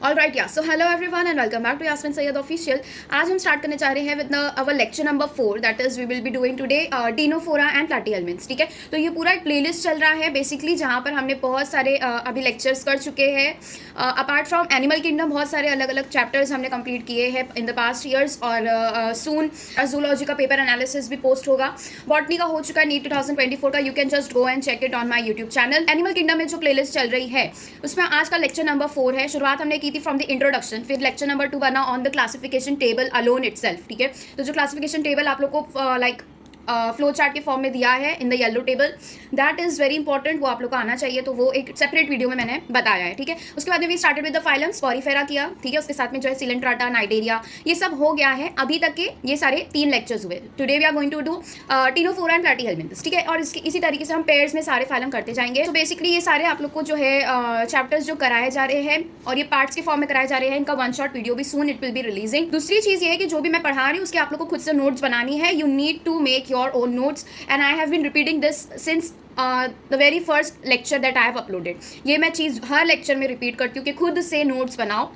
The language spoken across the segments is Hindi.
Alright yeah so hello everyone and welcome back to Yasmin Syed official. आज हम स्टार्ट करने जा रहे हैं with our lecture number 4 that is we will be doing today ctenophora and platyhelminthes. ठीक है, तो ये पूरा एक प्लेलिस्ट चल रहा है बेसिकली, जहाँ पर हमने बहुत सारे अभी लेक्चर्स कर चुके हैं। अपार्ट फ्रॉम एनिमल किंगडम बहुत सारे अलग अलग चैप्टर्स हमने कंप्लीट किए हैं इन द पास्ट ईयर्स, और सून जूलॉजी का पेपर एनालिसिस भी पोस्ट होगा। बॉटनी का हो चुका है नीट 2024 का, you can just go and check it on my YouTube channel. Animal kingdom में जो प्लेलिस्ट चल रही है उसमें आज का लेक्चर नंबर 4 है। शुरुआत हमने की थी फ्रॉम द इंट्रोडक्शन, फिर लेक्चर नंबर 2 बना on the classification table alone itself. ठीक है, तो जो क्लासिफिकेशन टेबल आप लोग को लाइक फ्लो चार्ट के फॉर्म में दिया है in the yellow table, that is very important, वो आप लोग को आना चाहिए, तो वो एक सेपरेट वीडियो में मैंने बताया है। ठीक है, उसके बाद में we started with the phylum porifera किया। ठीक है, उसके साथ में जो है सिलेंट्राटा, नाइडेरिया, ये सब हो गया है। अभी तक के ये सारे 3 लेक्चर्स हुए। Today we are going to do ctenophora and platyhelminthes. ठीक है, और इसी तरीके से हम पेयर्स में सारे फाइलम करते जाएंगे। तो बेसिकली ये सारे आप लोग को जो है चैप्टर्स जो कराए जा रहे हैं और ये पार्ट्स के फॉर्म में कराए जा रहे हैं, इनका 1 शॉट वीडियो भी soon it will be releasing. दूसरी चीज़ ये है कि जो भी मैं पढ़ा रही हूँ उसके आप लोग को खुद से नोट्स बनानी है। You need to make your own notes and I have been repeating this since the very first lecture that I have uploaded। ये मैं चीज़ हर लेक्चर में रिपीट करती हूँ कि खुद से नोट्स बनाओ।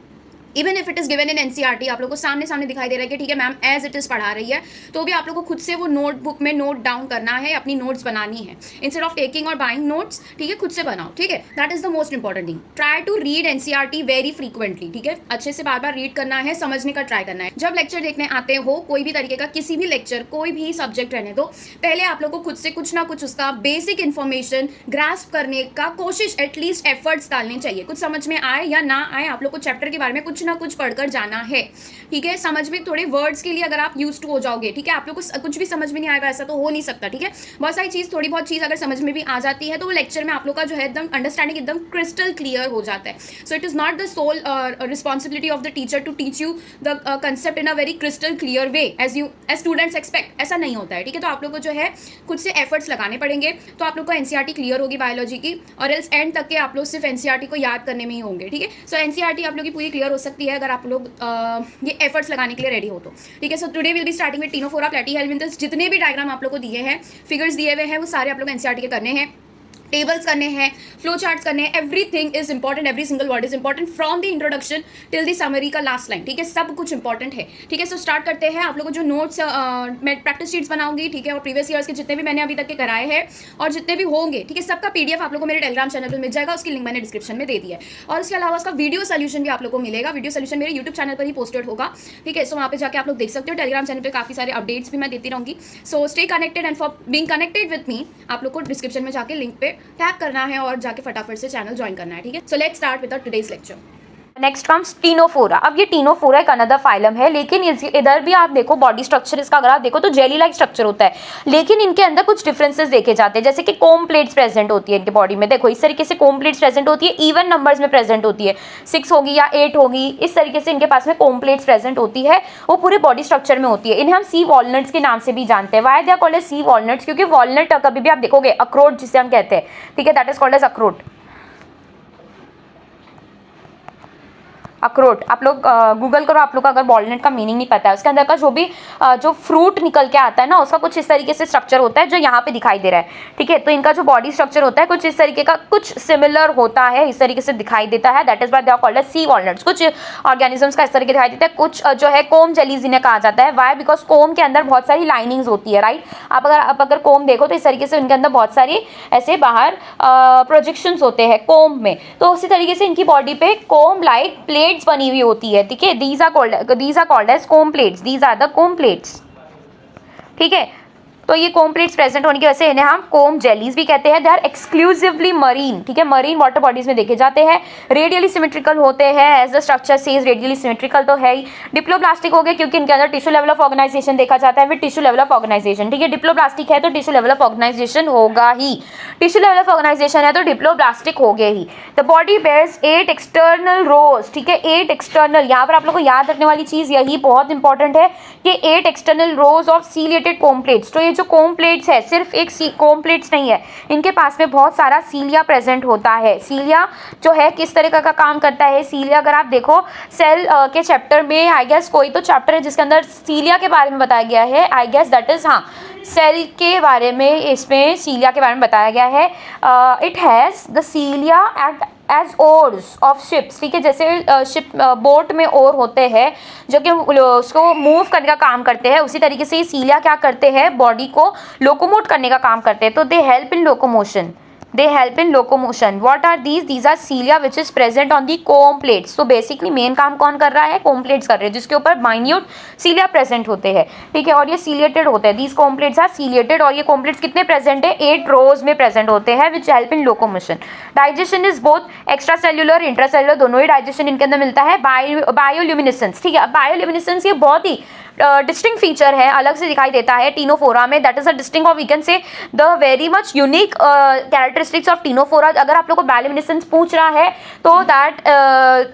Even if it is given in NCERT, आप लोग को सामने सामने दिखाई दे रहा है कि ठीक है मैम एज इट इज़ पढ़ा रही है, तो भी आप लोग को खुद से वो नोटबुक में नोट डाउन करना है, अपनी नोट्स बनानी है इंस्टेड ऑफ टेकिंग और बाइंग नोट्स। ठीक है, खुद से बनाओ। ठीक है, that is the most important thing. Try to read NCERT very frequently. ठीक है, अच्छे से बार बार रीड करना है, समझने का ट्राई करना है। जब लेक्चर देखने आते हो कोई भी तरीके का, किसी भी लेक्चर, कोई भी सब्जेक्ट रहने दो, पहले आप लोग को खुद से कुछ ना कुछ उसका बेसिक इन्फॉर्मेशन ग्रास्प करने का कोशिश, एटलीस्ट एफर्ट्स डालने चाहिए। कुछ समझ में आए या ना आए, आप लोग को चैप्टर के बारे में कुछ ना कुछ पढ़कर जाना है। ठीक है, समझ में थोड़े वर्ड्स के लिए अगर आप यूज्ड हो जाओगे, ठीक है, आप लोग को कुछ भी समझ में नहीं आएगा, ऐसा तो हो नहीं सकता। ठीक है, बहुत सारी चीज़, थोड़ी बहुत चीज़ अगर समझ में भी आ जाती है तो वो लेक्चर में आप लोग का जो है एकदम अंडरस्टैंडिंग एकदम क्रिस्टल क्लियर हो जाता है। So it is not the sole responsibility of the teacher to teach you the concept in a very crystal clear way as students expect, ऐसा नहीं होता है। ठीक है, तो आप लोग को जो है खुद से एफर्ट्स लगाने पड़ेंगे, तो आप लोग को एनसीईआरटी क्लियर होगी बायोलॉजी की, और एल्स एंड तक के आप लोग सिर्फ एनसीईआरटी को याद करने में ही होंगे। ठीक है, सो एनसीईआरटी आप लोग की पूरी क्लियर हो सकती है अगर आप लोग ये एफर्ट्स लगाने के लिए रेडी हो तो। ठीक है, so today will be starting with ctenophora, platyhelminthes. जितने भी डायग्राम आप लोग को दिए हैं, फिगर्स दिए हुए हैं, वो सारे आप लोग एनसीईआरटी के करने हैं, टेबल्स करने हैं, फ्लो चार्ट्स करने हैं। Everything is important, every single word is important from the introduction till the summary का लास्ट लाइन। ठीक है, सब कुछ इंपॉर्टेंट है। ठीक है, सो स्टार्ट करते हैं। आप लोगों को जो नोट्स मैं प्रैक्टिस शीट्स बनाऊंगी, ठीक है, और प्रीवियस ईयर्स के जितने भी मैंने अभी तक के कराए हैं और जितने भी होंगे, ठीक है, सबका पीडीएफ आप लोगों को मेरे टेलीग्राम चैनल पर मिल जाएगा, उसकी लिंक मैंने डिस्क्रिप्शन में दे दी है। और उसके अलावा उसका वीडियो सोल्यूशन भी आप लोग को मिलेगा। वीडियो सोल्यूशन मेरे यूट्यूब चैनल पर ही पोस्टेड होगा। ठीक है, सो वहाँ पे जाकर आप लोग देख सकते हो। टेलीग्राम चैनल पर काफ़ी सारे अपडेट्स भी मैं देती रहूँगी। So stay connected and for being connected with me, आप लोग को डिस्क्रिप्शन में जाकर लिंक पे टैप करना है और जाके फटाफट से चैनल ज्वाइन करना है। ठीक है, so let's start with today's lecture. Next comes Ctenophora. अब ये टीनोफोरा एक अनदर फाइलम है, लेकिन इधर भी आप देखो बॉडी स्ट्रक्चर इसका अगर आप देखो तो जेली लाइक स्ट्रक्चर होता है, लेकिन इनके अंदर कुछ डिफरेंसेस देखे जाते हैं, जैसे कि कोम प्लेट्स प्रेजेंट होती है इनके बॉडी में। देखो इस तरीके से कोम प्लेट्स प्रेजेंट होती है, इवन नंबर्स में प्रेजेंट होती है, 6 होगी या 8 होगी, इस तरीके से इनके पास में कोम प्लेट्स प्रेजेंट होती है, वो पूरे बॉडी स्ट्रक्चर में होती है। इन्हें हम सी वॉलनट्स के नाम से भी जानते हैं। Why they are called as sea walnuts? क्योंकि वॉलनट कभी भी आप देखोगे, अखरोट जिसे हम कहते हैं, ठीक है, दैट इज कॉल्ड एज अखरोट। अखरोट आप लोग गूगल करो, आप लोग को अगर वॉलनट का मीनिंग नहीं पता है, उसके अंदर का जो भी जो फ्रूट निकल के आता है ना, उसका कुछ इस तरीके से स्ट्रक्चर होता है जो यहाँ पे दिखाई दे रहा है। ठीक है, तो इनका जो बॉडी स्ट्रक्चर होता है कुछ इस तरीके का, कुछ सिमिलर होता है, इस तरीके से दिखाई देता है। That is why they are called as sea walnuts. कुछ ऑर्गेनिजम्स का इस तरीके दिखाई देता है, कुछ जो है कोम जेलीज इन्हें कहा जाता है। वाई? बिकॉज कोम के अंदर बहुत सारी लाइनिंग्स होती है, राइट। आप अगर कोम देखो तो इस तरीके से उनके अंदर बहुत सारी ऐसे बाहर प्रोजेक्शंस होते हैं कोम में, तो उसी तरीके से इनकी बॉडी पे कोम लाइक प्लेट्स बनी हुई होती है। ठीक है, these are called as comb plates. These are the comb plates. ठीक है, तो ये कोम प्लेट्स प्रेजेंट होने की वजह से इन्हें हम कोम जेलीज भी कहते हैं। They are exclusively marine. ठीक है, मरीन वाटर बॉडीज में देखे जाते हैं, रेडियली सिमेट्रिकल होते हैं, as the structure says radially symmetrical तो है ही। डिप्लोप्लास्टिक हो गए क्योंकि इनके अंदर टिश्यू लेवल ऑफ ऑर्गेनाइजेशन देखा जाता है, फिर टिश्यू लेवल ऑफ ऑर्गेनाइजेशन। ठीक है, डिप्लोप्लास्टिक है तो टिश्यू लेवल ऑफ ऑर्गेनाइजेशन होगा ही, टिश्यू लेवल ऑफ ऑर्गेनाइजेशन है तो डिप्लोप्लास्टिक हो गए ही। द बॉडी बेयर्स 8 एक्सटर्नल रोज। ठीक है, 8 एक्सटर्नल, यहाँ पर आप लोग को याद रखने वाली चीज यही बहुत इंपॉर्टेंट है कि 8 external rows of ciliated comb plates. तो ये जो कोम प्लेट्स है सिर्फ एक कोम प्लेट्स नहीं है, इनके पास में बहुत सारा सीलिया प्रेजेंट होता है। सीलिया जो है किस तरह का काम करता है? सीलिया अगर आप देखो सेल के चैप्टर में, आई गेस कोई तो चैप्टर है जिसके अंदर सीलिया के बारे में बताया गया है, आई गेस दैट इज, हाँ, सेल के बारे में, इसमें सीलिया के बारे में बताया गया है। It has the cilia as oars of ships, ठीक है, जैसे शिप बोट में ओर होते हैं जो कि उसको मूव करने का काम करते हैं, उसी तरीके से ये सीलिया क्या करते हैं, बॉडी को लोकोमोट करने का काम करते हैं, तो they help in locomotion, they help in locomotion. What are these are cilia which is present on the comb plates. So basically main काम कौन कर रहा है, comb plates कर रहे हैं, जिसके ऊपर minute cilia present होते हैं, ठीक है, और ये ciliated होते हैं. These comb plates are ciliated और ये comb plates कितने present है, 8 rows में present होते हैं which help in locomotion. Digestion is both extracellular intracellular, दोनों ही digestion इनके अंदर मिलता है. Bioluminescence, ठीक है, अब bioluminescence ये बहुत ही डिस्टिंक्ट फीचर है, अलग से दिखाई देता है टीनोफोरा में. दैट इज अ डिस्टिंक्ट और we can say the very much unique characteristics of ctenophora. अगर आप लोग को बायोल्यूमिनेसेंस पूछ रहा है तो दैट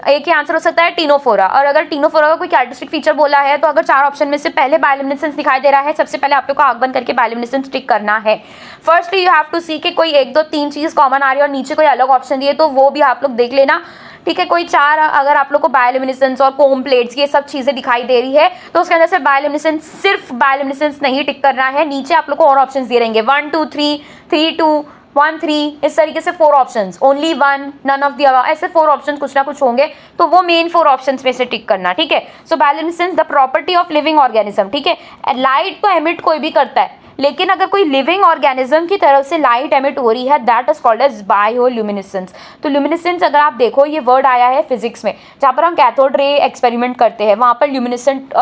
एक ही आंसर हो सकता है टीनोफोरा. और अगर टीनोफोरा का कोई कैरेक्टरिस्टिक फीचर बोला है तो अगर 4 ऑप्शन में से पहले बायोल्यूमिनेसेंस दिखाई दे रहा है, सबसे पहले आप लोग को आंख बंद करके बायोल्यूमिनेसेंस टिक करना है. फर्स्टली यू हैव टू सी कि कोई 1 2 3 चीज कॉमन आ रही है और नीचे कोई अलग ऑप्शन दिए तो वो भी आप लोग देख लेना, ठीक है. कोई 4 अगर आप लोग को बायोल्यूमिनेसेंस और कोम प्लेट्स ये सब चीजें दिखाई दे रही है तो उसके अंदर से बायोल्यूमिनेसेंस, सिर्फ बायोल्यूमिनेसेंस नहीं टिक करना है, नीचे आप लोग को और ऑप्शंस दे रहेंगे 1 2 3 3 2 1 3, इस तरीके से 4 options, only 1, none of the above, ऐसे 4 ऑप्शंस कुछ ना कुछ होंगे तो वो मेन 4 ऑप्शंस में से टिक करना, ठीक है. So bioluminescence the property of living organism, ठीक है. लाइट तो एमिट कोई भी करता है, लेकिन अगर कोई लिविंग ऑर्गेनिज्म की तरफ से लाइट एमिट हो रही है that is called as bioluminescence. तो ल्यूमिनेसेंस अगर आप देखो ये वर्ड आया है फिजिक्स में, जहाँ पर हम कैथोड रे एक्सपेरिमेंट करते हैं वहाँ पर ल्यूमिनेसेंट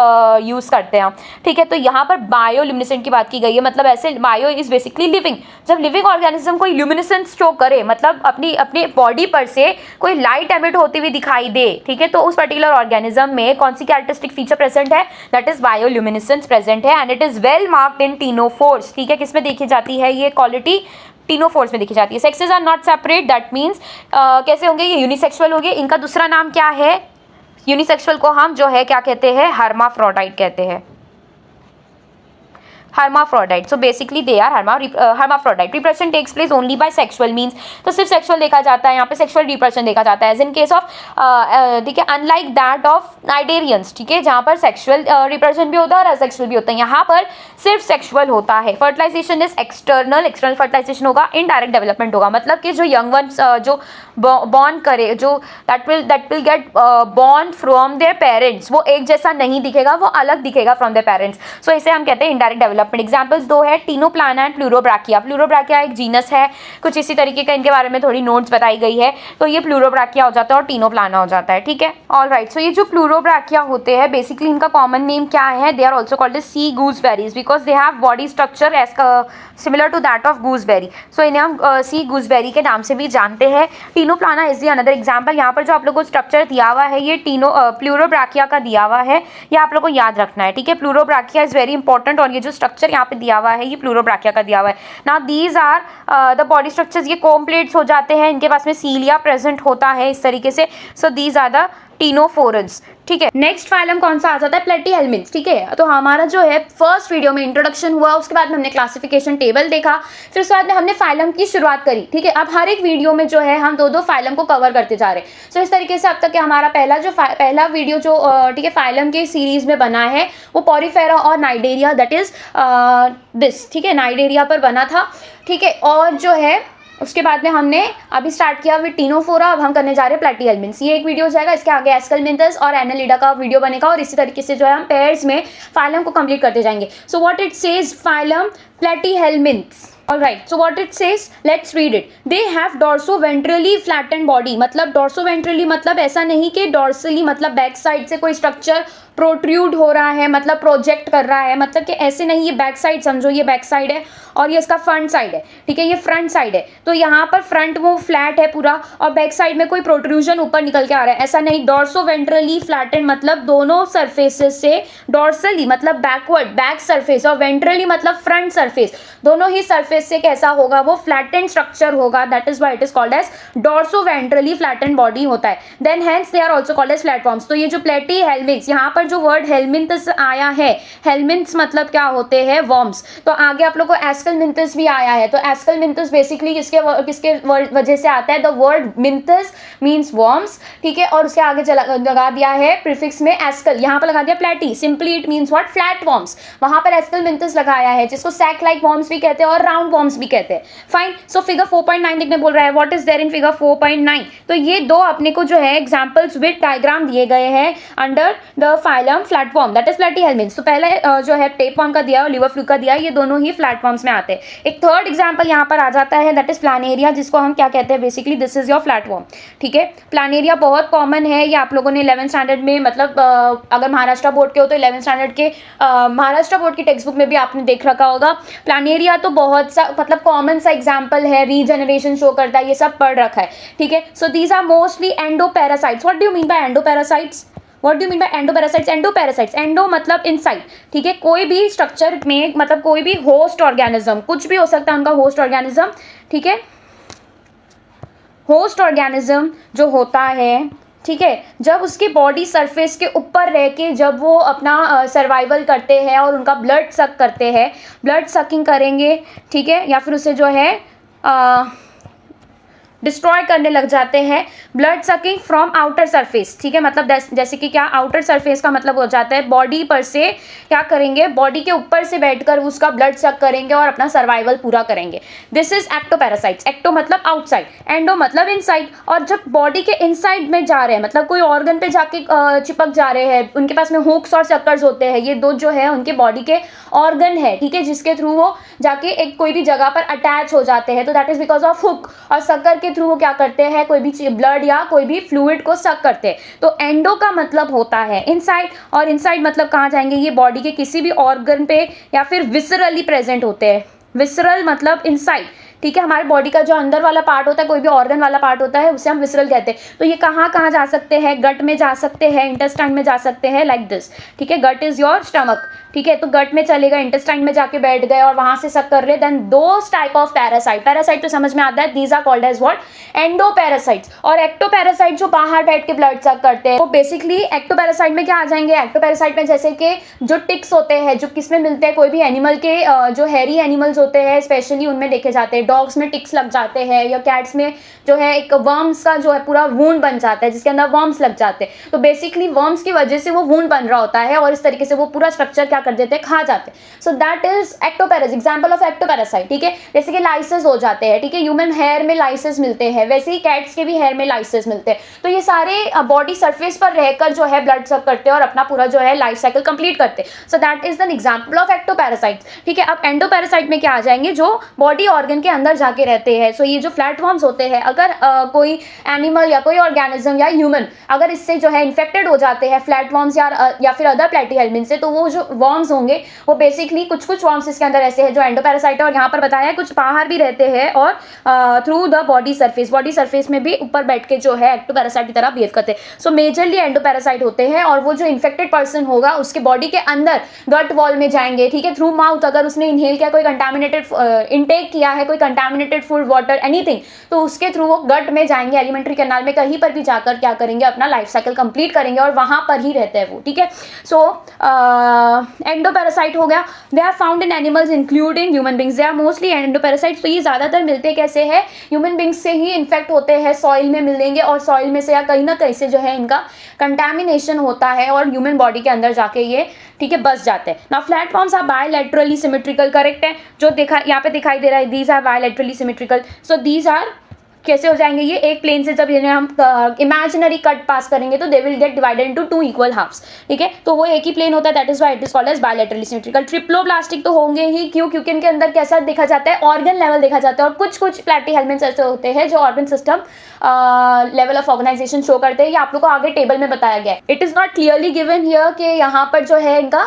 यूज करते हैं, ठीक है. तो यहाँ पर बायोल्यूमिनेसेंट की बात की गई है, मतलब ऐसे बायो इज बेसिकली लिविंग. जब लिविंग ऑर्गेनिज्म कोई ल्यूमिनेसेंस शो करे, मतलब अपनी बॉडी पर से कोई लाइट एमिट होती हुई दिखाई दे, ठीक है, तो उस पर्टिकुलर ऑर्गेनिज्म में कौन सी कैरेक्टरिस्टिक फीचर प्रेजेंट है, दैट इज बायोल्यूमिनेसेंस प्रेजेंट है. And it is well marked in ctenophores, ठीक है. किसमें देखी जाती है ये क्वालिटी, टीनोफोर्स में देखी जाती है. Sexes are not separate, that means कैसे होंगे ये, यूनिसेक्सुअल होंगे. इनका दूसरा नाम क्या है, यूनिसेक्सुअल को हम जो है क्या कहते हैं, हर्माफ्रोडाइट कहते हैं, hermaphrodite. So basically they are hermaphrodite. Reproduction takes place only by sexual means. तो सिर्फ सेक्सुअल देखा जाता है यहाँ पे, सेक्सुअल रिप्रोडक्शन देखा जाता है. एज इन केस ऑफ, ठीक है, अनलाइक दैट ऑफ नाइडेरियंस, ठीक है, जहाँ पर सेक्सुअल रिप्रोडक्शन भी होता है और असेक्सुअल भी होता है, यहाँ पर सिर्फ सेक्सुअल होता है. फर्टिलाइजेशन इज एक्सटर्नल फर्टिलाइजेशन होगा, इनडायरेक्ट डेवलपमेंट होगा, मतलब कि जो यंग वंस जो बॉर्न करे, जो that will get born from their parents, वो एक जैसा नहीं दिखेगा, वो अलग दिखेगा फ्रॉम देयर पेरेंट्स. सो इसे हम कहते हैं इनडायरेक्ट डेवलपमेंट. एग्जांपल्स 2 है, टीनोप्लाना एंड प्लूरोब्राकिया. प्लूरोब्राकिया एक जीनस है, कुछ इसी तरीके का इनके बारे में थोड़ी नोट्स बताई गई है, तो ये प्लूरोब्राकिया हो जाता है और टीनोप्लाना हो जाता है, ठीक है. ऑलराइट, सो ये जो प्लूरोब्राकिया होते हैं बेसिकली इनका कॉमन नेम क्या है, they are also called as sea gooseberries because they have body structure as similar to that of gooseberry. So इन्हें हम सी गूसबेरी के नाम से भी जानते हैं. Ctenoplana is the another example. यहाँ पर जो आप लोग को स्ट्रक्चर दिया हुआ है ये प्लूरोब्राकिया का दिया हुआ है, ये आप लोग को याद रखना है, ठीक है. प्लूरोब्राकिया इज वेरी इंपॉर्टेंट और ये जो स्ट्रक्चर यहाँ पे दिया हुआ है ये प्लूरोब्राकिया का दिया हुआ है. Now these are the body structures, ये कोम प्लेट्स हो जाते हैं, इनके पास में सीलिया प्रेजेंट होता है इस तरीके से. सो दीज आर द टीनोफोरन्स, ठीक है. नेक्स्ट फाइलम कौन सा आ जाता है, प्लेटीहेल्मिन्थ्स, ठीक है. तो हमारा जो है फर्स्ट वीडियो में इंट्रोडक्शन हुआ, उसके बाद में हमने क्लासिफिकेशन टेबल देखा, फिर उसके बाद में हमने फाइलम की शुरुआत करी, ठीक है. अब हर एक वीडियो में जो है हम 2 फाइलम को कवर करते जा रहे हैं. सो इस तरीके से अब तक हमारा पहला वीडियो जो ठीक है फाइलम के सीरीज में बना है वो पॉरीफेरा और नाइडेरिया, दैट इज दिस, ठीक है, नाइडेरिया पर बना था, ठीक है. और जो है उसके बाद में हमने अभी स्टार्ट किया विद टीनोफोरा, अब हम करने जा रहे हैं प्लेटीहेल्मिन्थ्स. ये एक वीडियो हो जाएगा, इसके आगे एस्केलमिंथस और एनालिडा का वीडियो बनेगा और इसी तरीके से जो है हम पेयर्स में फाइलम को कंप्लीट करते जाएंगे. So what it says, phylum platyhelminthes. Alright, so what it says, let's read it. They have dorsoventrally flattened body. मतलब dorsoventrally मतलब ऐसा नहीं कि dorsally मतलब बैक साइड से कोई स्ट्रक्चर प्रोट्रूड हो रहा है, मतलब प्रोजेक्ट कर रहा है, मतलब कि ऐसे नहीं, ये बैक साइड समझो, ये बैक साइड है और ये इसका फ्रंट साइड है, ठीक है, ये फ्रंट साइड है. तो यहाँ पर फ्रंट वो फ्लैट है पूरा और बैक साइड में कोई प्रोट्रूजन ऊपर निकल के आ रहा है, ऐसा नहीं. डॉर्सोवेंट्रली फ्लैटेंड मतलब दोनों सरफेसेस से, डॉर्सली मतलब बैकवर्ड बैक सरफेस और वेंट्रली मतलब फ्रंट सरफेस, दोनों ही सरफेस से कैसा होगा, वो फ्लैटेंड स्ट्रक्चर होगा. That is why it is called as dorsoventrally flattened body होता है. Then hence they are also called as platforms. तो ये जो प्लेटीहेल्मिन्थ्स, यहाँ पर जो वर्ड हेल्मिन्थस आया है, हेल्मिन्थ्स मतलब क्या होते हैं, वर्म्स. तो आगे आप लोग को एस्केलमिंथस भी आया है. तो एस्केलमिंथस बेसिकली किसके वजह से आता है, द वर्ड मिंथस मीन्स वर्म्स, ठीक है, और उसके आगे लगा दिया है प्रीफिक्स में एस्कल, यहाँ पर लगा दिया प्लेटी, simply it means what, flat worms. वहां पर एस्केलमिंथस लगाया है जिसको सैक लाइक वर्म्स भी कहते हैं और राउंड राउंड वॉर्म्स भी कहते हैं। फाइन, सो फिगर 4.9 देखने बोल रहा है, what is there in figure 4.9। तो ये दो अपने को जो है एग्जांपल्स विद डायग्राम दिए गए हैं under the phylum flatworm that is platyhelminthes. तो पहले जो है टेपवर्म का दिया और लिवर फ्लू का दिया, ये दोनों ही फ्लैटवर्म्स में आते हैं। एक थर्ड एग्जाम्पल यहाँ पर आ जाता है दैट इज प्लानेरिया, जिसको हम क्या कहते हैं basically this is your flatworm. ठीक है, प्लानेरिया बहुत कॉमन है, ये आप लोगों ने 11th स्टैंडर्ड में मतलब अगर महाराष्ट्र बोर्ड के हो तो 11th स्टैंडर्ड के महाराष्ट्र बोर्ड की टेक्स्ट बुक में भी आपने देख रखा होगा। प्लानेरिया तो बहुत सा मतलब कॉमन सा एग्जाम्पल है, रीजनरेशन शो करता है, ये सब पढ़ रखा है। ठीक है, so these are mostly endoparasites. What do you mean by endoparasites? What do mean by endoparasites? Endoparasites, endo मतलब इनसाइड। ठीक है, कोई भी स्ट्रक्चर में मतलब कोई भी होस्ट ऑर्गेनिज्म, कुछ भी हो सकता है उनका होस्ट ऑर्गेनिज्म। ठीक है, होस्ट ऑर्गेनिज्म जो होता है, ठीक है, जब उसके बॉडी सरफेस के ऊपर रह के जब वो अपना सर्वाइवल करते हैं और उनका ब्लड सक करते हैं, ब्लड सकिंग करेंगे, ठीक है, या फिर उसे जो है डिस्ट्रॉय करने लग जाते हैं, blood sucking from outer surface. ठीक है, मतलब जैसे कि क्या आउटर सरफेस का मतलब हो जाता है बॉडी पर से क्या करेंगे, बॉडी के ऊपर से बैठकर उसका ब्लड सक करेंगे और अपना सर्वाइवल पूरा करेंगे। This is ectoparasites. एक्टो मतलब आउटसाइड, एंडो मतलब इनसाइड। और जब बॉडी के इनसाइड में जा रहे हैं मतलब कोई ऑर्गन पे जाके चिपक जा रहे हैं, उनके पास में हुक्स और सक्कर्स होते हैं, ये दो जो है उनके बॉडी के ऑर्गन है, ठीक है, जिसके थ्रू वो जाके एक कोई भी जगह पर अटैच हो जाते हैं। तो that is because of hook. और सक्कर के थ्रू वो क्या करते हैं, कोई भी ब्लड या कोई भी फ्लूइड को सक करते हैं। तो एंडो का मतलब होता है इनसाइड, और इनसाइड मतलब कहाँ जाएंगे, ये बॉडी के किसी भी ऑर्गन पे या फिर विसरली प्रेजेंट होते हैं। विसरल मतलब इनसाइड। ठीक है, हमारे बॉडी का जो अंदर वाला पार्ट होता है, कोई भी ऑर्गन वाला पार्ट होता है, उसे हम विसरल कहते हैं। तो ये कहाँ कहाँ जा सकते हैं, गट में जा सकते हैं, इंटेस्टाइन में जा सकते हैं, लाइक दिस। ठीक है, गट इज योर स्टमक। ठीक है, तो गट में चले गए, इंटेस्टाइन में जाके बैठ गए और वहां से सक कर रहे। Then those type of parasite, parasite तो समझ में आता है, these are called as what, endoparasites. और एक्टोपैरासाइट जो बाहर बैठ के ब्लड सक करते हैं, वो बेसिकली एक्टोपैरासाइट में क्या आ जाएंगे, एक्टोपैरासाइट में जैसे कि जो टिक्स होते हैं, जो किसमें मिलते हैं, कोई भी एनिमल के जो हैरी एनिमल्स होते हैं स्पेशली उनमें देखे जाते हैं। डॉग्स में टिक्स लग जाते हैं, या कैट्स में जो है एक वर्म्स का जो है पूरा वूंड बन जाता है जिसके अंदर वर्म्स लग जाते हैं। तो बेसिकली वर्म्स की वजह से वो वूंड बन रहा होता है और इस तरीके से वो पूरा स्ट्रक्चर क्या कर देते हैं, खा जाते हैं। So that is ectoparasite, example of ectoparasite. ठीक है, जैसे कि लाइसेस हो जाते हैं। ठीक है, ह्यूमन हेयर में लाइसेस मिलते हैं, वैसे ही कैट्स के भी हेयर में लाइसेस मिलते हैं। तो ये सारे बॉडी सरफेस पर रहकर जो है ब्लड सक करते हैं और अपना पूरा जो है लाइफ साइकिल कंप्लीट करते हैं। So that is an example of ectoparasites. ठीक है, अब एंडोपैरासाइट में क्या आ जाएंगे, जो बॉडी ऑर्गन के अंदर जाके रहते हैं। सो ये जो फ्लैटवर्म्स होते हैं, अगर कोई एनिमल या कोई ऑर्गेनिज्म या ह्यूमन अगर इससे जो है इन्फेक्टेड हो जाते हैं फ्लैटवर्म्स या फिर अदर प्लेटीहेल्मिन्थ्स से, तो वो जो वर्म्स होंगे वो बेसिकली कुछ वर्म्स इसके अंदर ऐसे हैं जो एंडोपैरासाइट है, और यहाँ पर बताया है कुछ बाहर भी रहते हैं और थ्रू द बॉडी सरफेस में भी ऊपर बैठ के जो है एक्टोपैरासाइट की तरह बिहेव करते हैं। सो मेजरली एंडोपैरासाइट होते हैं, और वो जो इन्फेक्टेड पर्सन होगा उसके बॉडी के अंदर गट वॉल में जाएंगे। ठीक है, थ्रू माउथ अगर उसने इनहेल किया, कोई कंटामिनेटेड इनटेक किया है, कोई कंटामिनेटेड फूड, वाटर, एनीथिंग, तो उसके थ्रू वो गट में जाएंगे, एलिमेंट्री कैनाल में कहीं पर भी जाकर क्या करेंगे, अपना लाइफ साइकिल कंप्लीट करेंगे और वहां पर ही रहते हैं वो। ठीक है, सो एंडोपैरासाइट हो गया। They are found in animals including human beings, they are mostly endoparasites. तो ये ज्यादातर मिलते कैसे हैं, ह्यूमन बींग्स से ही इन्फेक्ट होते हैं, सॉइल में मिलेंगे और सॉइल में से या कहीं ना कहीं से जो है इनका कंटामिनेशन होता है और ह्यूमन बॉडी के अंदर जाके ये ठीक है बस जाते हैं। Now flatworms are bilaterally symmetrical, correct है, जो देखा यहाँ पे दिखाई दे रहा है, these are bilaterally symmetrical. So these are कैसे हो जाएंगे, ये एक प्लेन से जब इन्हें हम इमेजिनरी कट पास करेंगे तो they will get divided into 2 equal halves. ठीक है, तो वो एक ही प्लेन होता है, that is why it is called as bilaterally symmetrical. Triploblastic तो होंगे ही, क्यों, क्योंकि इनके अंदर कैसा देखा जाता है, ऑर्गन लेवल देखा जाता है। और कुछ प्लेटीहेल्मिन्थ्स ऐसे होते हैं जो organ system level of organisation show करते हैं। ये आप लोग को आगे टेबल में बताया गया है। It is not clearly given here कि यहाँ पर जो है इनका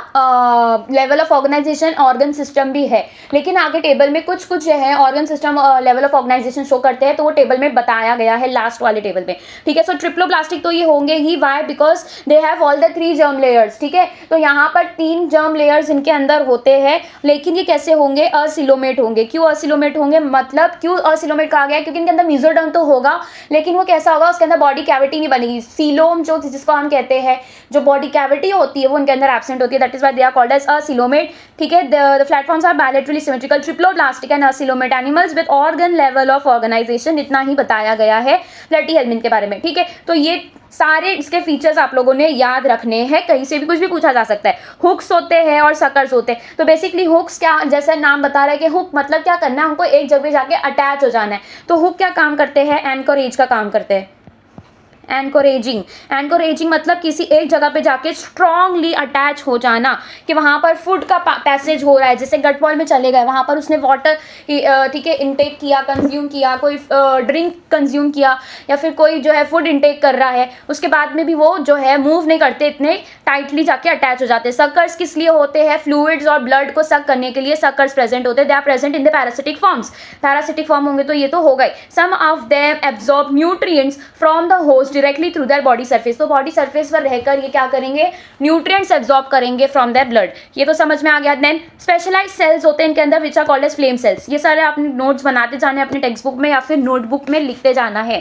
level of organisation organ system भी है, लेकिन आगे टेबल में कुछ जो है organ system level of organisation show करते हैं, तो वो टेबल में बताया गया है लास्ट वाले टेबल में। ठीक है, सो ट्रिप्लोब्लास्टिक तो ये होंगे ही, why, because they have all the 3 germ layers. ठीक है, तो यहाँ पर 3 जर्म लेयर्स इनके अंदर होते हैं, लेकिन ये कैसे होंगे, असिलोमेट होंगे। क्यों असिलोमेट होंगे, मतलब क्यों असिलोमेट कहा गया, क्योंकि इनके अंदर मेसोडर्म तो होगा, लेकिन वो कैसा होगा, उसके अंदर बॉडी कैविटी नहीं बनेगी। सीलोम जो जिसको हम कहते हैं, जो बॉडी कैविटी होती है वो उनके अंदर एब्सेंट होती है, that is why they are called as acoelomate. ठीक है, the platforms are bilaterally symmetrical, triploblastic and acoelomate animals with organ level of organisation इतना इतना ही बताया गया है प्लैटी हेलमिंथ के बारे में, ठीक है। तो ये सारे इसके फीचर्स आप लोगों ने याद रखने हैं, कहीं से भी कुछ भी पूछा जा सकता है। हुक्स होते हैं और सकर्स होते हैं। तो बेसिकली हुक्स क्या, जैसा नाम बता रहा है कि हुक मतलब क्या करना है, हमको एक जगह जाके अटैच हो जाना है। तो हुक क्या काम करते हैं, एंकोरेज का काम करते हैं। एंकोरेजिंग मतलब किसी एक जगह पे जाके स्ट्रांगली अटैच हो जाना, कि वहाँ पर फूड का पैसेज हो रहा है। जैसे गट बॉल में चले गए, वहाँ पर उसने वाटर, ठीक है, इनटेक किया, कंज्यूम किया, कोई ड्रिंक कंज्यूम किया, या फिर कोई जो है फूड इनटेक कर रहा है, उसके बाद में भी वो जो है मूव नहीं करते, इतने टाइटली जाके अटैच हो जाते हैं। सक्कर्स किस लिए होते हैं, फ्लूइड्स और ब्लड को सक करने के लिए सक्कर्स प्रेजेंट होते हैं। They are present in the parasitic forms. Parasitic form होंगे तो ये तो हो गए। Some of them absorb nutrients from the host directly through their body surface. तो बॉडी सरफेस पर रहकर ये क्या करेंगे, न्यूट्रिएंट्स एब्जॉर्ब करेंगे फ्रॉम देयर ब्लड। ये तो समझ में आ गया। देन स्पेशलाइज्ड सेल्स होते हैं इनके अंदर, which are called as flame cells. ये सारे आपने नोट्स बनाते जाने अपने टेक्स्ट बुक में या फिर नोटबुक में लिखते जाना है,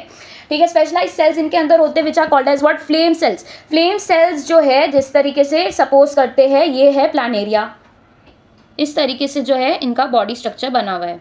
ठीक है। स्पेशलाइज्ड सेल्स इनके अंदर होते हैं which are called as what, flame cells. Flame cells जो है जिस तरीके से सपोज करते हैं, ये है प्लानेरिया। इस तरीके से जो है इनका बॉडी स्ट्रक्चर बना हुआ है,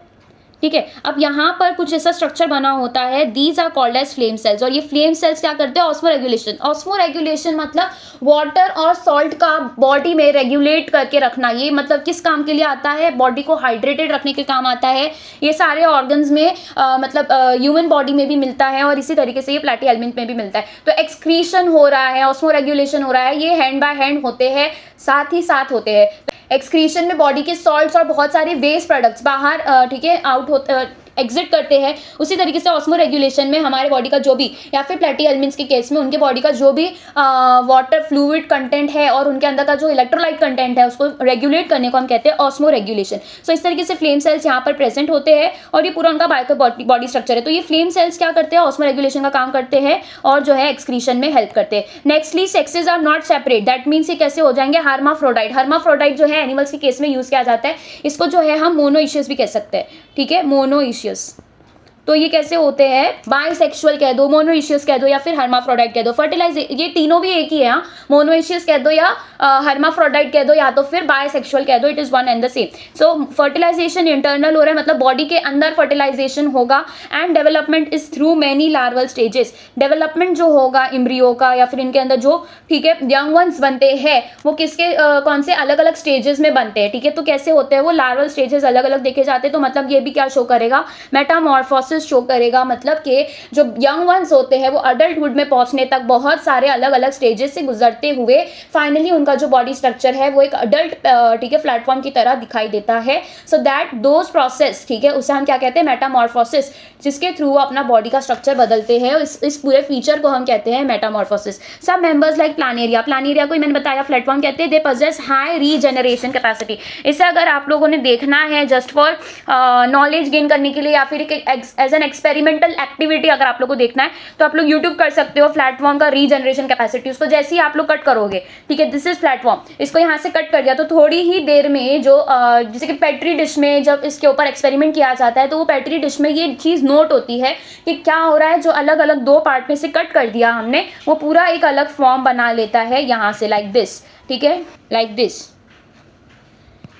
ठीक है। अब यहाँ पर कुछ ऐसा स्ट्रक्चर बना होता है, these are called as flame cells. और ये फ्लेम सेल्स क्या करते हैं, ऑस्मोरेगुलेशन। ऑस्मोरेगुलेशन मतलब वाटर और सॉल्ट का बॉडी में रेगुलेट करके रखना। ये मतलब किस काम के लिए आता है, बॉडी को हाइड्रेटेड रखने के काम आता है। ये सारे ऑर्गन्स में मतलब ह्यूमन बॉडी में भी मिलता है, और इसी तरीके से ये प्लैटी हेलमिंथ में भी मिलता है। तो एक्सक्रीशन हो रहा है, ऑस्मोरेगुलेशन हो रहा है, ये हैंड बाय हैंड होते हैं, साथ ही साथ होते हैं। एक्सक्रीशन में बॉडी के सॉल्ट्स और बहुत सारे वेस्ट प्रोडक्ट्स बाहर, ठीक है, आउट होते, एग्जिट करते हैं। उसी तरीके से ऑस्मो रेगुलेशन में हमारे बॉडी का जो भी, या फिर प्लैटी हेलमिंथ्स के केस में उनके बॉडी का जो भी वाटर फ्लूइड कंटेंट है और उनके अंदर का जो इलेक्ट्रोलाइट कंटेंट है, उसको रेगुलेट करने को हम कहते हैं ऑस्मो रेगुलेशन। सो इस तरीके से फ्लेम सेल्स यहाँ पर प्रेजेंट होते हैं, और ये पूरा उनका बायो बॉडी स्ट्रक्चर है। तो ये फ्लेम सेल्स क्या करते हैं, ऑस्मो रेगुलेशन का काम करते हैं और जो है एक्सक्रीशन में हेल्प करते हैं। Nextly sexes are not separate, that means ये कैसे हो जाएंगे, हर्माफ्रोडाइट। हर्माफ्रोडाइट जो है एनिमल्स के केस में यूज किया जाता है। इसको जो है हम मोनोइशियस भी कह सकते हैं, ठीक है, मोनोइशियस। तो ये कैसे होते हैं, बाइसेक्सुअल कह दो, मोनोइशियस कह दो, या फिर हर्माफ्रोडाइट कह दो। ये तीनों भी एक ही है, मोनोइशियस कह दो या हर्माफ्रोडाइट कह दो, या तो फिर बाइसेक्सुअल कह दो, it is one and the same. So fertilisation internal हो रहा है, मतलब बॉडी के अंदर फर्टिलाइजेशन होगा, and development is through many larval stages. Development जो होगा एम्ब्रियो का, या फिर इनके अंदर जो, ठीक है, यंग वंस बनते हैं, वो किसके कौन से अलग अलग स्टेजेस में बनते हैं, ठीक है। तो कैसे होते हैं वो लार्वल स्टेजेस अलग अलग देखे जाते हैं। तो मतलब ये भी क्या शो करेगा, मेटामॉर्फोसिस शो करेगा, मतलब कि जो यंग वंस होते हैं वो अडल्टहुड में पहुंचने तक बहुत सारे अलग अलग स्टेजेस से गुजरते हुए फाइनली उनका जो बॉडी स्ट्रक्चर है वो एक अडल्ट, ठीक है, प्लेटफॉर्म की तरह दिखाई देता है। सो दैट दोज प्रोसेस, ठीक है, उसे हम क्या कहते हैं, मेटामॉर्फोसिस, जिसके थ्रू अपना बॉडी का स्ट्रक्चर बदलते हैं। इस पूरे फीचर को हम कहते हैं मेटामॉर्फोसिस। सब मेंबर्स लाइक प्लानेरिया को मैंने बताया प्लेटफॉर्म कहते हैं, they possess high regeneration capacity. इसे अगर आप लोगों ने देखना है जस्ट फॉर नॉलेज गेन करने के लिए, या फिर एज एन एक्सपेरिमेंटल एक्टिविटी अगर आप लोग को देखना है, तो आप लोग यूट्यूब कर सकते हो, प्लेटफॉर्म का रीजनरेशन कैपेसिटी। उसको जैसे ही आप लोग कट करोगे, ठीक है, दिस इज प्लेटफॉर्म, इसको यहाँ से कट कर दिया, तो थोड़ी ही देर में जो जैसे कि पेट्री डिश में जब इसके ऊपर एक्सपेरिमेंट किया जाता है, तो वो पेट्री डिश में ये चीज़ नोट होती है कि क्या हो रहा है, जो अलग अलग दो पार्ट में से कट कर दिया हमने, वो पूरा एक अलग फॉर्म बना लेता है यहाँ से, लाइक दिस, ठीक है, लाइक दिस,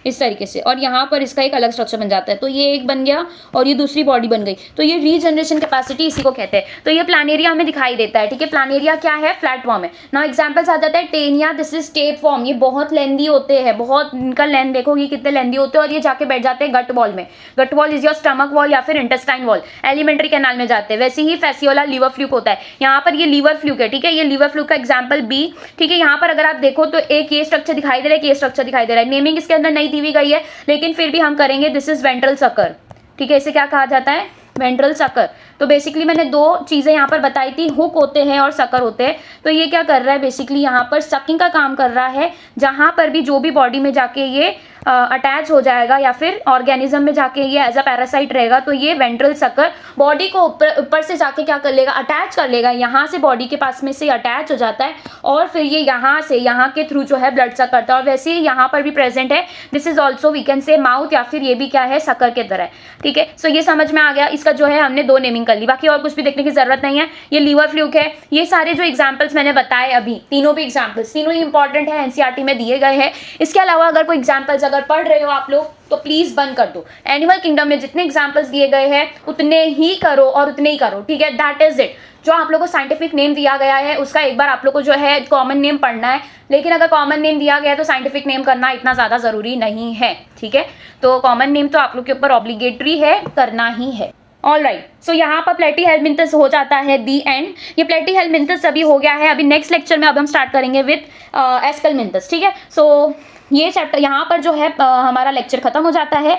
इस तरीके से, और यहाँ पर इसका एक अलग स्ट्रक्चर बन जाता है। तो ये एक बन गया और ये दूसरी बॉडी बन गई। तो ये रीजनरेशन कैपेसिटी इसी को कहते हैं। तो ये प्लानेरिया हमें दिखाई देता है, ठीक है। प्लानेरिया क्या है, फ्लैट फॉर्म है। नाउ एग्जांपल्स आ जाता है Taenia, this is tape form. ये बहुत लेंदी होते हैं, बहुत इनका लेंथ देखो ये कितने लेंदी होते हैं, और ये जाके बैठ जाते हैं गट वॉल में। Gut wall is your stomach wall या फिर इंटेस्टाइन वॉल, एलिमेंट्री कैनाल में जाते हैं। वैसे ही फैसियोला लीवर फ्लूक होता है, यहाँ पर ये लीवर फ्लूक है, ठीक है। ये लीवर फ्लूक का एग्जाम्पल बी, ठीक है। यहाँ पर अगर आप देखो तो एक ये स्ट्रक्चर दिखाई दे रहा है, ये स्ट्रक्चर दिखाई दे रहा है। नेमिंग इसके अंदर नहीं दी हुई गई है, लेकिन फिर भी हम करेंगे, दिस इज वेंट्रल सकर, ठीक है। इसे क्या कहा जाता है, वेंट्रल सकर। तो बेसिकली मैंने दो चीज़ें यहाँ पर बताई थी, हुक होते हैं और सकर होते हैं। तो ये क्या कर रहा है, बेसिकली यहाँ पर सकिंग का काम कर रहा है, जहाँ पर भी जो भी बॉडी में जाके ये अटैच हो जाएगा या फिर ऑर्गेनिज्म में जाके ये एज अ पैरासाइट रहेगा, तो ये वेंट्रल सकर बॉडी को ऊपर से जाके क्या कर लेगा, अटैच कर लेगा। यहाँ से बॉडी के पास में से अटैच हो जाता है, और फिर ये यहाँ के थ्रू जो है ब्लड सक करता है। और वैसे ही यहाँ पर भी प्रेजेंट है, this is also we can say mouth, या फिर ये भी क्या है, सकर के तरह है, ठीक है। सो ये समझ में आ गया, इसका जो है हमने दो नेमिंग कर ली, बाकी और कुछ भी देखने की जरूरत नहीं है। ये लीवर फ्लूक है। ये सारे जो एग्जाम्पल्स मैंने बताए अभी, तीनों भी एग्जाम्पल्स, तीनों ही इंपॉर्टेंट है, एनसीईआरटी में दिए गए हैं। इसके अलावा अगर कोई एग्जाम्पल्स अगर पढ़ रहे हो आप लोग तो प्लीज बंद कर दो। एनिमल किंगडम में जितने एग्जाम्पल्स दिए गए हैं उतने ही करो और उतने ही करो, ठीक है, दैट इज इट। जो आप लोगों को साइंटिफिक नेम दिया गया है उसका एक बार आप लोग को जो है कॉमन नेम पढ़ना है, लेकिन अगर कॉमन नेम दिया गया है तो साइंटिफिक नेम करना इतना ज़्यादा ज़रूरी नहीं है, ठीक है। तो कॉमन नेम तो आप लोग के ऊपर ऑब्लिगेटरी है, करना ही है। ऑल राइट, सो यहाँ पर प्लेटीहेल्मिन्थस हो जाता है दी एंड। ये प्लेटीहेल्मिन्थस अभी हो गया है। अभी नेक्स्ट लेक्चर में अब हम स्टार्ट करेंगे विथ एस्केलमिन्थस, ठीक है। सो ये चैप्टर यहाँ पर जो है हमारा लेक्चर खत्म हो जाता है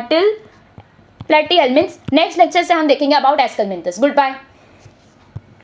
टिल प्लेटीहेल्मिन्थस। नेक्स्ट लेक्चर से हम देखेंगे अबाउट एस्केलमिन्थस। Good bye.